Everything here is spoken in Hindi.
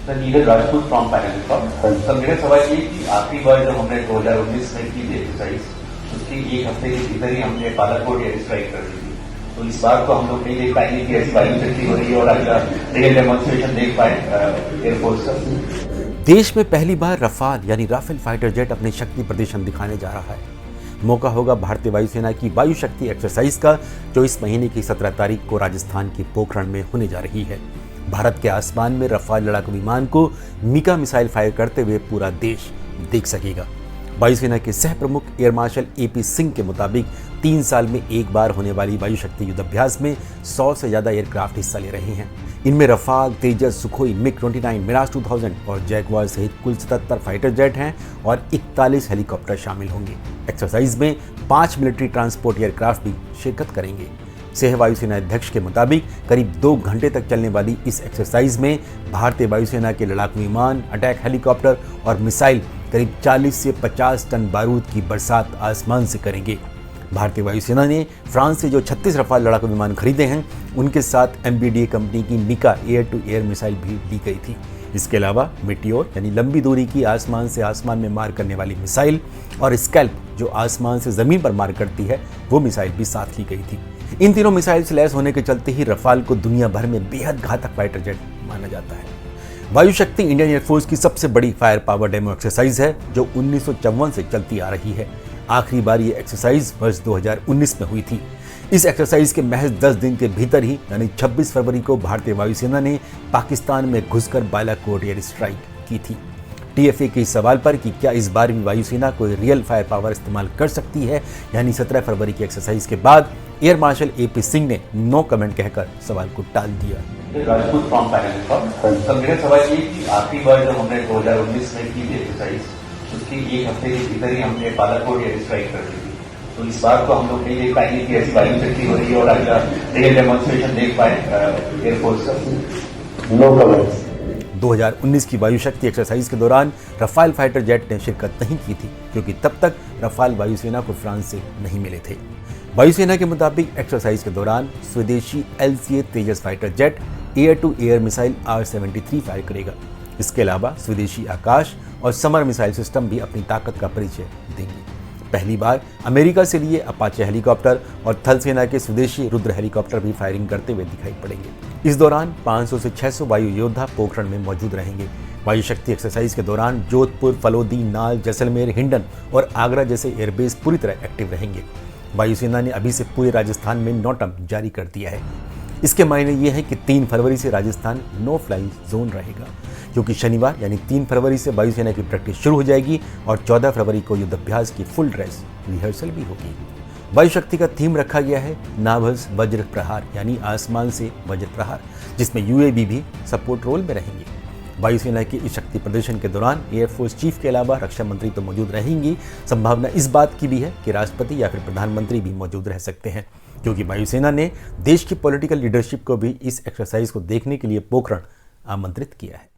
Sir Neeraj Rajput from financial firm. Sir मेरा सवाल ये कि आखिरी बार जब हमने 2019 में की थी एक्सरसाइज, उसके एक हफ्ते के भीतर ही हमने बालाकोट एयर स्ट्राइक कर दी थी। तो इस बार तो हम लोग नहीं देख पाएंगे कि ऐसी वायु शक्ति हो रही है और अगला रियल डेमोन्स्ट्रेशन देख पाए एयरफोर्स का। देश में पहली बार रफाल यानी राफेल फाइटर जेट अपनी शक्ति प्रदर्शन दिखाने जा रहा है। मौका होगा भारतीय वायुसेना की वायु शक्ति एक्सरसाइज का, जो इस महीने की 17 तारीख को राजस्थान के पोखरण में होने जा रही है। भारत के आसमान में रफाल लड़ाकू विमान को मीका मिसाइल फायर करते हुए पूरा देश देख सकेगा। वायुसेना के सह प्रमुख एयर मार्शल AP सिंह के मुताबिक 3 साल में एक बार होने वाली वायु शक्ति युद्धाभ्यास में 100 से ज्यादा एयरक्राफ्ट हिस्सा ले रहे हैं। इनमें रफाल, तेजस, सुखोई, MiG-29, मिराज 2000 और जैगवार सहित कुल 77 फाइटर जेट हैं और 41 हेलीकॉप्टर शामिल होंगे। एक्सरसाइज में 5 मिलिट्री ट्रांसपोर्ट एयरक्राफ्ट भी शिरकत करेंगे। सह वायुसेना अध्यक्ष के मुताबिक करीब 2 घंटे तक चलने वाली इस एक्सरसाइज में भारतीय वायुसेना के लड़ाकू विमान, अटैक हेलीकॉप्टर और मिसाइल करीब 40 से 50 टन बारूद की बरसात आसमान से करेंगे। भारतीय वायुसेना ने फ्रांस से जो 36 रफाल लड़ाकू विमान खरीदे हैं, उनके साथ MBDA कंपनी की MICA air to air missile भी ली गई थी। इसके अलावा मेटियोर यानी लंबी दूरी की आसमान से आसमान में मार करने वाली मिसाइल और स्कैल्प जो आसमान से जमीन पर मार करती है, वो मिसाइल भी साथ ली गई थी। इन तीनों मिसाइल से लैस होने के चलते ही रफाल को दुनिया भर में बेहद घातक फाइटर जेट माना जाता है। वायु शक्ति इंडियन एयरफोर्स की सबसे बड़ी फायर पावर डेमो एक्सरसाइज है, जो 1954 से चलती आ रही है। आखिरी बार ये एक्सरसाइज वर्ष 2019 में हुई थी। इस एक्सरसाइज के महज 10 दिन के भीतर ही यानी 26 फरवरी को भारतीय वायुसेना ने पाकिस्तान में घुसकर बालाकोट एयर स्ट्राइक की थी। TFA के इस सवाल पर कि क्या इस बार भी वायुसेना कोई रियल फायर पावर इस्तेमाल कर सकती है, यानी 17 फरवरी की एक्सरसाइज के बाद एयर मार्शल AP सिंह ने नो कमेंट कहकर सवाल को टाल दिया। Rajput from financial firm. Sir मेरा सवाल ये कि आखिरी बार जब हमने 2019 में की थी एक्सरसाइज, उसके एक हफ्ते के भीतर ही हमने बालाकोट एयर स्ट्राइक कर दी थी। तो इस बार तो हम लोग नहीं देख पाएंगे कि ऐसी वायु शक्ति हो रही है और अगला रियल डेमोन्स्ट्रेशन देख पाए एयरफोर्स का। No comments. 2019 की वायु शक्ति एक्सरसाइज के दौरान रफाल फाइटर जेट ने शिरकत नहीं की थी, क्योंकि तब तक रफाल वायुसेना को फ्रांस से नहीं मिले थे। वायुसेना के मुताबिक एक्सरसाइज के दौरान स्वदेशी LCA Tejas fighter jet air to air missile R-73 fire करेगा। इसके अलावा स्वदेशी आकाश और समर मिसाइल सिस्टम भी अपनी ताकत का परिचय देंगे। पहली बार अमेरिका से लिए अपाचे हेलीकॉप्टर और थल सेना के स्वदेशी रुद्र हेलीकॉप्टर भी फायरिंग करते हुए दिखाई पड़ेंगे। इस दौरान 500 से 600 वायु योद्धा पोखरण में मौजूद रहेंगे। वायु शक्ति एक्सरसाइज के दौरान जोधपुर, फलोदी, नाल, जैसलमेर, हिंडन और आगरा जैसे एयरबेस पूरी तरह एक्टिव रहेंगे। वायुसेना ने अभी से पूरे राजस्थान में नोटम जारी कर दिया है। इसके मायने ये है कि 3 फरवरी से राजस्थान नो फ्लाई जोन रहेगा, क्योंकि शनिवार यानी 3 फरवरी से वायुसेना की प्रैक्टिस शुरू हो जाएगी और 14 फरवरी को युद्धाभ्यास की फुल ड्रेस रिहर्सल भी होगी। वायु शक्ति का थीम रखा गया है नाभस वज्र प्रहार यानी आसमान से वज्र प्रहार, जिसमें UAV भी सपोर्ट रोल में रहेंगे। वायुसेना के इस शक्ति प्रदर्शन के दौरान एयरफोर्स चीफ के अलावा रक्षा मंत्री तो मौजूद रहेंगी। संभावना इस बात की भी है कि राष्ट्रपति या फिर प्रधानमंत्री भी मौजूद रह सकते हैं, क्योंकि वायुसेना ने देश की पॉलिटिकल लीडरशिप को भी इस एक्सरसाइज को देखने के लिए पोखरण आमंत्रित किया है।